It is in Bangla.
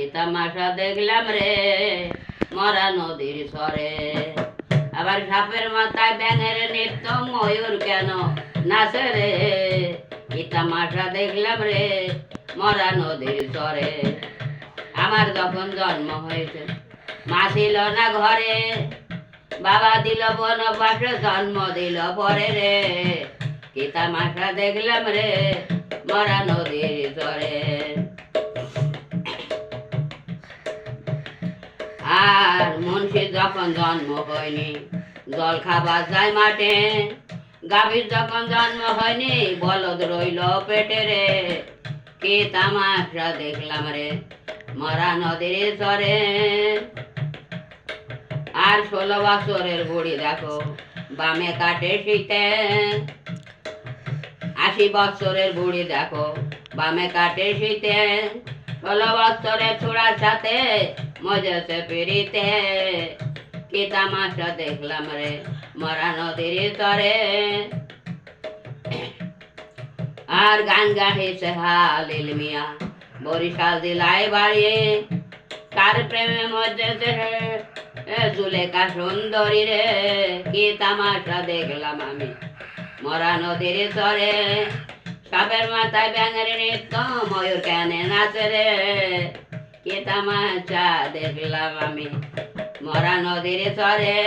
কি তামাশা দেখলাম রে মরা নদীর স্বরে। আবার সাপের মাথায় ব্যাঙের নৃত্য, ময়ূর কেন নাচে রে। কি তামাশা দেখলাম রে মরা নদীর স্বরে। আমার যখন জন্ম হয়েছে মা ছিল না ঘরে, বাবা দিল বনবাসে জন্ম দিল পরে রে। কি তামাশা দেখলাম রে মরা নদীর চরে। আর মুন্সির যখন জন্ম হয়নি জল খাবার যায় মাঠে, গাভীর যখন জন্ম হয়নি বলদ রইল পেটে রে। কি তামাশা দেখলাম রে মরা নদীর চরে। আর 16 বছরের বুড়ি দেখো বামে কাটে শীতে, 80 বছরের বুড়ি দেখো বামে কাটে শীতে। 16 বছরের ছোড়ার সাথে মজেছে পিড়িতে। কি তামাশা দেখলাম রে মরা নদীর তরে। আর গান গাহিছে হালিল মিয়া বরিশাল জেলায় বাড়ি, কার প্রেমে মজেছে জুলেখা সুন্দরী রে। কি তামাশা দেখলাম আমি মরা নদীর চরে। সাপের মাথায় ব্যাঙের নৃত্য, ময়ূর কেনে নাচে রে। কি তামাশা দেখলাম আমি মরা নদীর চরে।